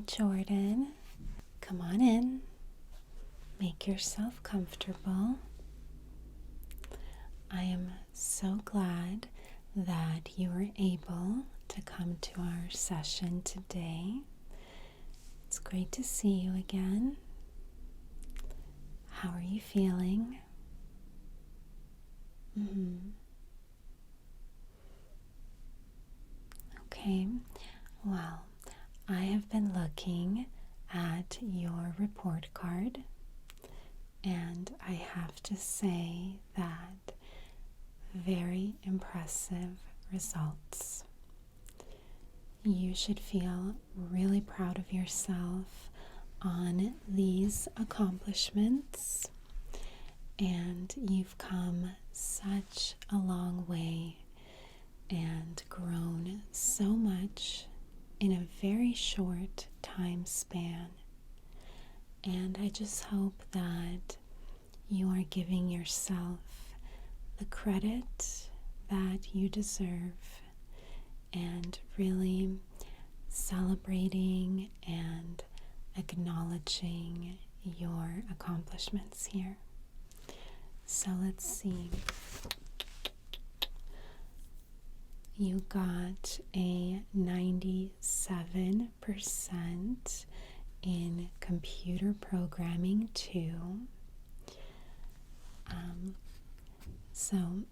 Hi, Jordan. Come on in. Make yourself comfortable. I am so glad that you were able to come to our session today. It's great to see you again. How are you feeling? Okay, well, I have been looking at your report card, and I have to say that very impressive results. You should feel really proud of yourself on these accomplishments, and you've come such a long way and grown so much in a very short time span. And I just hope that you are giving yourself the credit that you deserve and really celebrating and acknowledging your accomplishments here. So let's see. You got a 97% in computer programming 2. So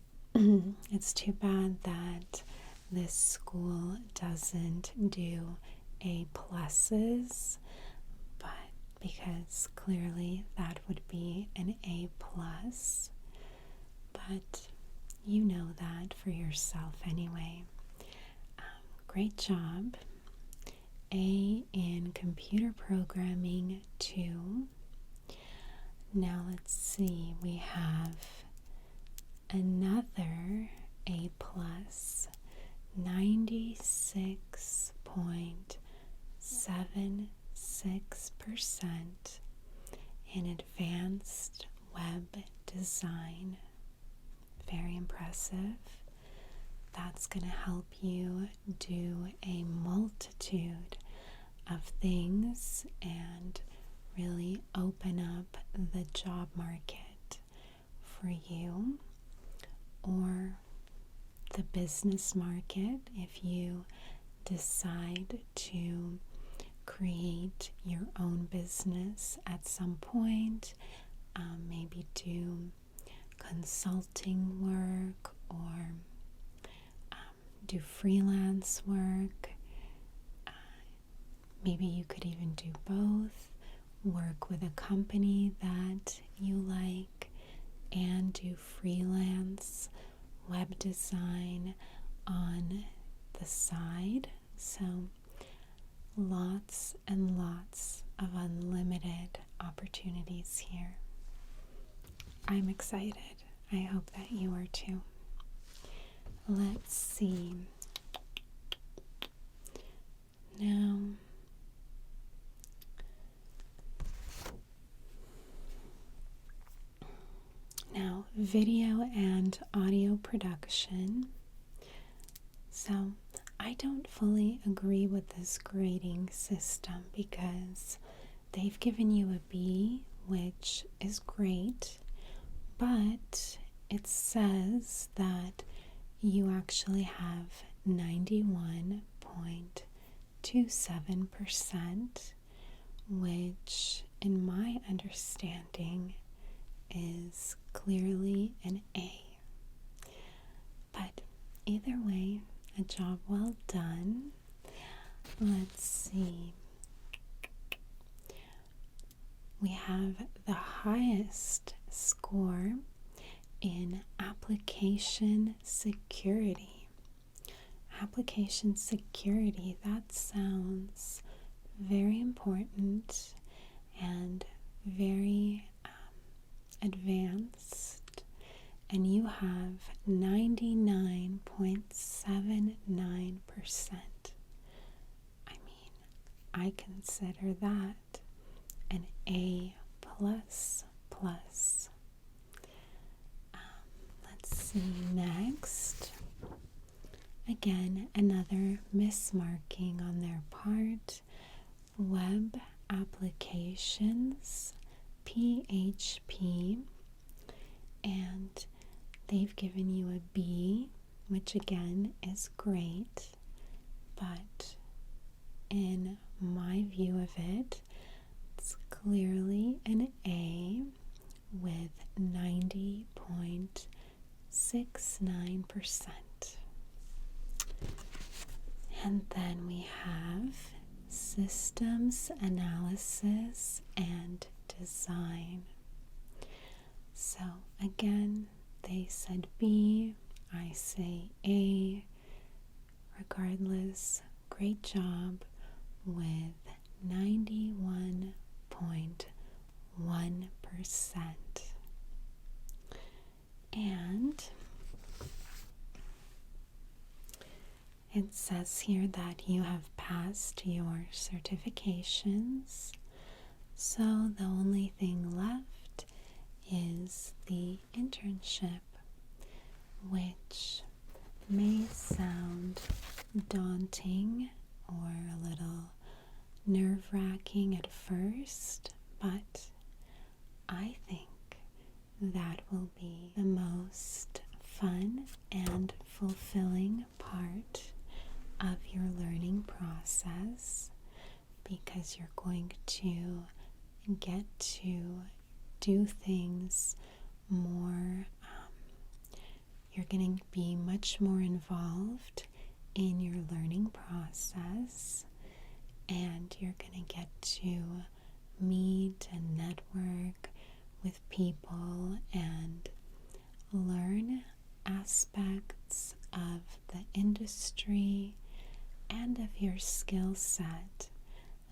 it's too bad that this school doesn't do A pluses, but because clearly that would be an A plus. But you know that for yourself anyway. Great job. A in computer programming 2. Now let's see, we have another A plus, 96.76% in advanced web design. Very impressive. That's going to help you do a multitude of things and really open up the job market for you, or the business market if you decide to create your own business at some point, maybe do consulting work or do freelance work. Maybe you could even do both. Work with a company that you like and do freelance web design on the side. So lots and lots of unlimited opportunities here. I'm excited. I hope that you are too. Let's see. Now, video and audio production. So, I don't fully agree with this grading system because they've given you a B, which is great, but it says that you actually have 91.27%, which in my understanding is clearly an A. But either way, a job well done. Let's see. We have the highest score in application security. Application security, that sounds very important and very advanced, and you have 99.79%. I mean, I consider that an A plus plus. Let's see next. Again, another mismarking on their part. web applications, PHP, and they've given you a B, which again is great, but in my view of it, it's clearly an A with 90.69%. And then we have systems analysis and design. So again, they said B, I say A. Regardless, great job with 91.1%. And it says here that you have passed your certifications, so the only thing left is the internship, which may sound daunting or a little nerve-wracking at first, but I think that will be the most fun and fulfilling part of your learning process, because you're going to get to do things more, you're going to be much more involved in your learning process, and you're going to get to meet and network with people and learn aspects of the industry and of your skill set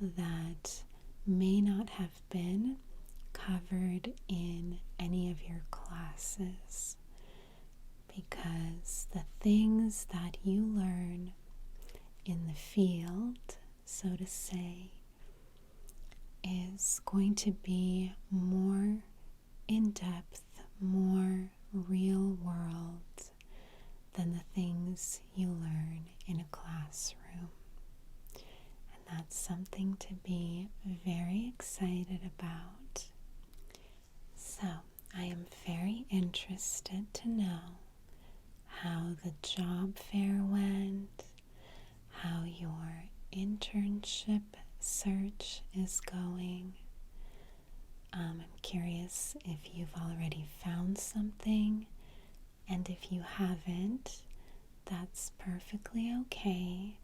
that may not have been covered in any of your classes, because the things that you learn in the field, so to say, is going to be more in-depth, more real world than the things you learn in a classroom. And that's something to be very excited about. So I am very interested to know how the job fair went, how your internship search is going. I'm curious if you've already found something, and if you haven't, that's perfectly okay,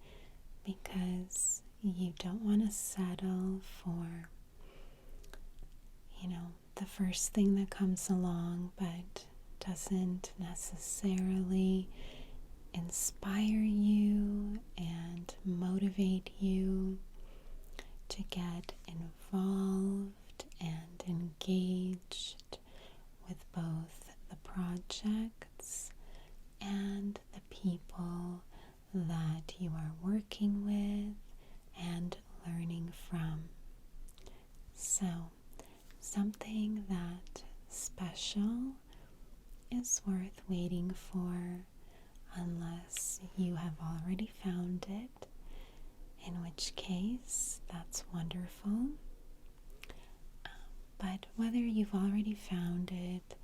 because you don't want to settle for, the first thing that comes along but doesn't necessarily inspire you and motivate you to get involved and engaged with both the projects and the people that you are working with and learning from. So, something that special is worth waiting for, unless you have already found it, in which case that's wonderful. But whether you've already found it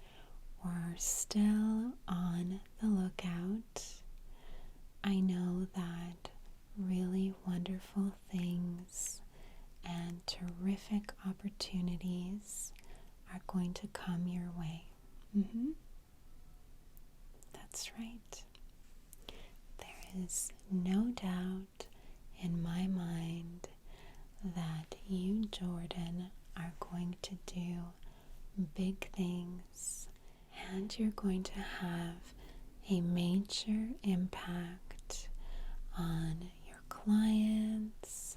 or are still on the lookout, I know that really wonderful things and terrific opportunities are going to come your way. That's right. There is no doubt in my mind that you, Jordan, are going to do big things, and you're going to have a major impact on your clients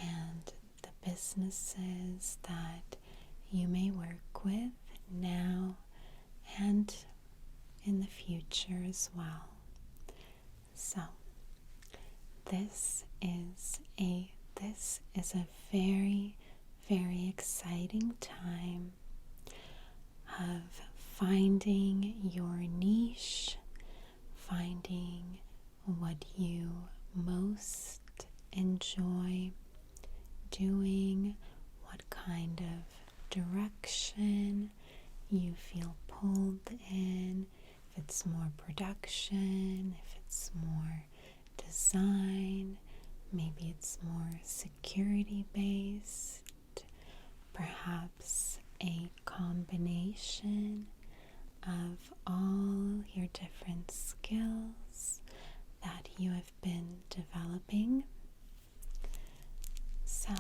and the businesses that you may work with now and in the future as well. So this is a very, very exciting time of finding your niche, finding what you most enjoy doing, what kind of direction you feel pulled in, if it's more production, if it's more design, maybe it's more security based, perhaps a combination of all your different skills that you have been developing. So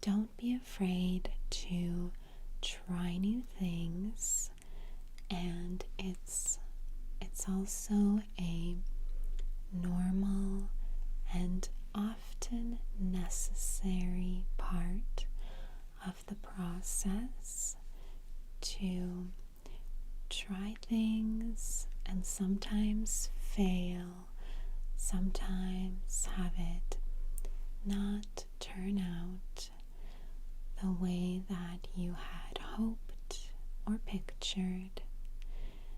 don't be afraid to try new things, and it's also a normal and often necessary part of the process to try things and sometimes fail, sometimes have it not turn out the way that you had hoped or pictured.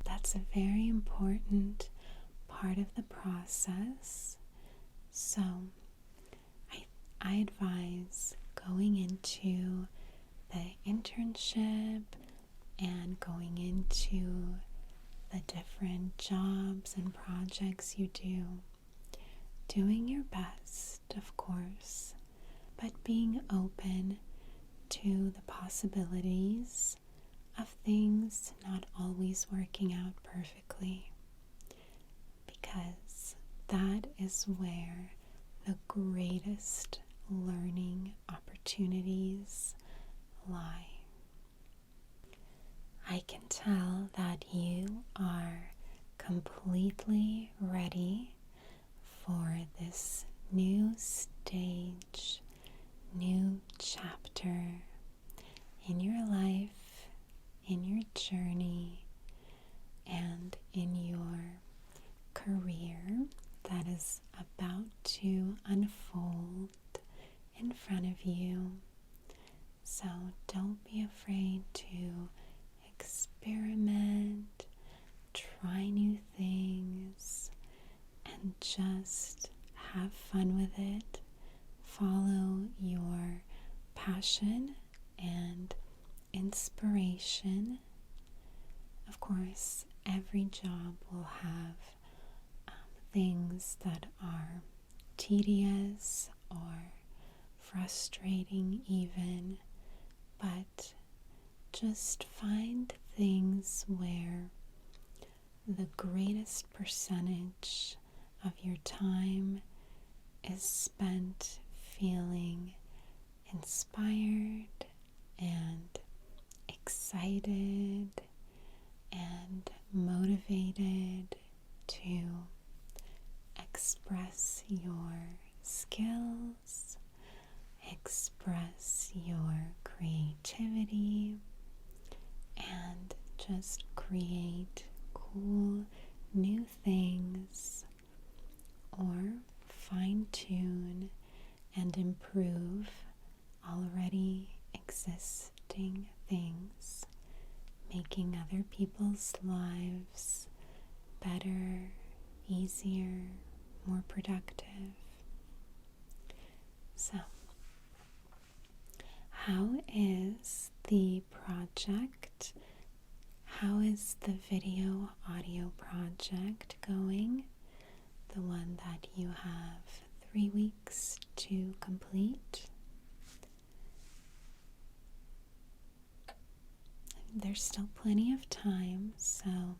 That's a very important part of the process. So I advise going into the internship and going into the different jobs and projects you do, doing your best, of course, but being open to the possibilities of things not always working out perfectly, because that is where the greatest learning opportunities lie. I can tell that you are completely ready for this new stage, new chapter in your life, in your journey, and in your career that is about to unfold in front of you. So don't be afraid to experiment, try new things, and just have fun with it. Follow your passion and inspiration. Of course, every job will have things that are tedious or frustrating even, but just find things where the greatest percentage of your time is spent feeling inspired and excited and motivated to express your skills, express your creativity, and just create cool new things or fine-tune and improve already existing things, making other people's lives better, easier, more productive. So, how is the project? How is the video audio project going? The one that you have 3 weeks to complete? There's still plenty of time, so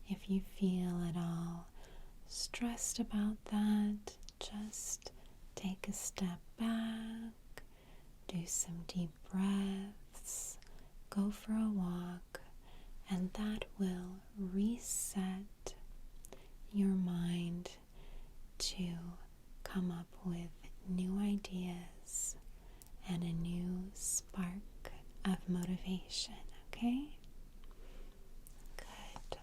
if you feel at all stressed about that, just take a step back, do some deep breaths, go for a walk, and that will reset your mind to come up with new ideas and a new spark of motivation, okay? Good.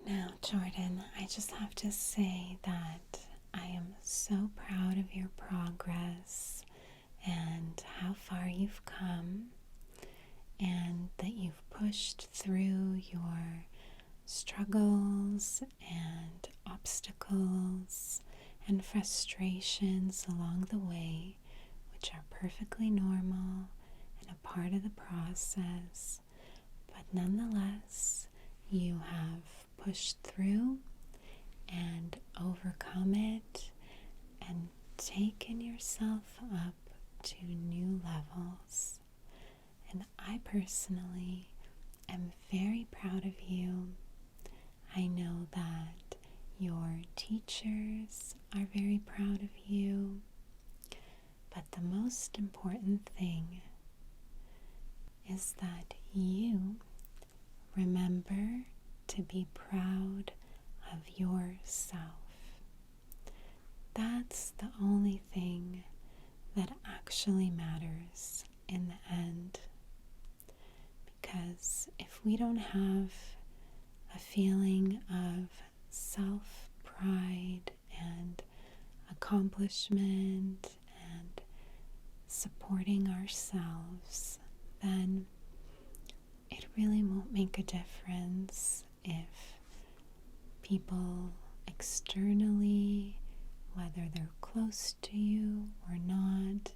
Now, Jordan, I just have to say that I am so proud of your progress and how far you've come, and that you've pushed through your struggles and obstacles and frustrations along the way, which are perfectly normal and a part of the process, but nonetheless, you have pushed through and overcome it and taken yourself up to new levels. And I personally am very proud of you. I know that your teachers are very proud of you. But the most important thing is that you remember to be proud of yourself. That's the only thing that actually matters in the end. Because if we don't have a feeling of self-pride and accomplishment and supporting ourselves, then it really won't make a difference if people externally, whether they're close to you or not,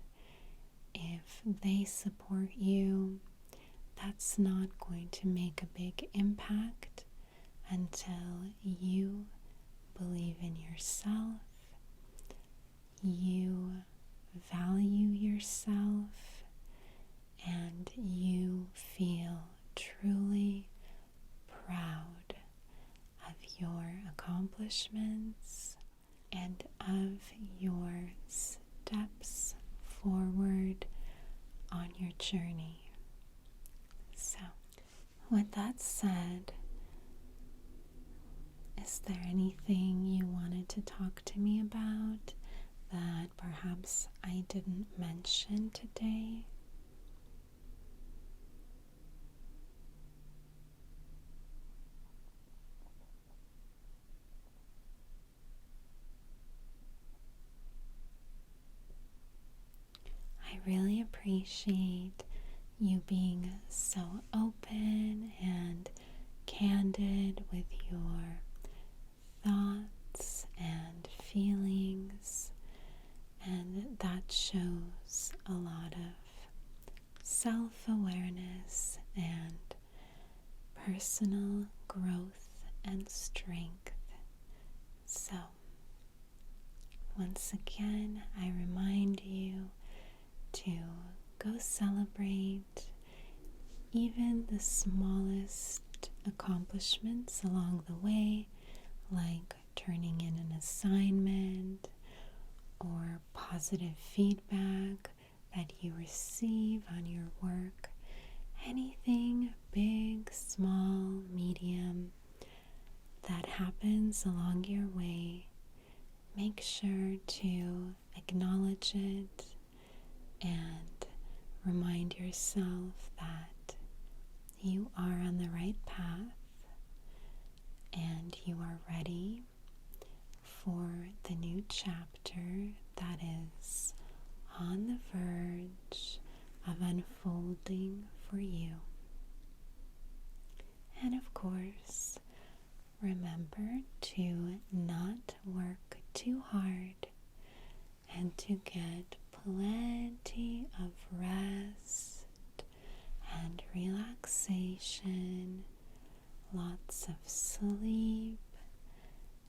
if they support you. That's not going to make a big impact until you believe in yourself, you value yourself, and you feel truly proud of your accomplishments and of your steps forward on your journey. So, with that said, is there anything you wanted to talk to me about that perhaps I didn't mention today? I really appreciate you being so open and candid with your thoughts and feelings, and that shows a lot of self-awareness and personal growth and strength. So, once again, I remind you to go celebrate even the smallest accomplishments along the way, like turning in an assignment or positive feedback that you receive on your work. Anything big, small, medium that happens along your way, make sure to acknowledge it and remind yourself that you are on the right path and you are ready for the new chapter that is on the verge of unfolding for you. And of course, remember to not work too hard and to get plenty of rest and relaxation, lots of sleep,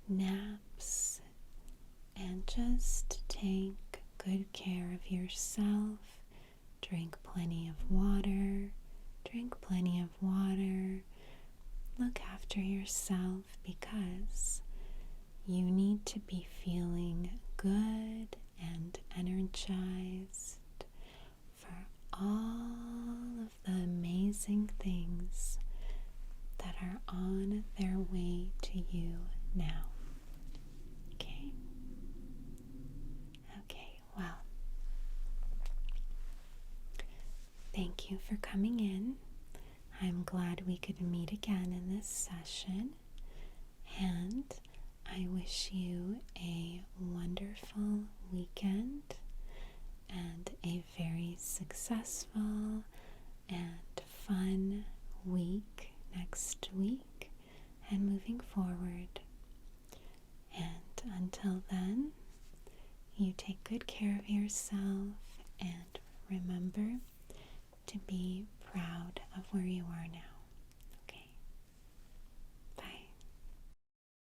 naps, and just take good care of yourself. Drink plenty of water. Look after yourself, because you need to be feeling good and energized for all of the amazing things that are on their way to you now. Okay, well, thank you for coming in. I'm glad we could meet again in this session, and I wish you a wonderful weekend and a very successful and fun week next week and moving forward. And until then, you take good care of yourself And remember to be proud of where you are now.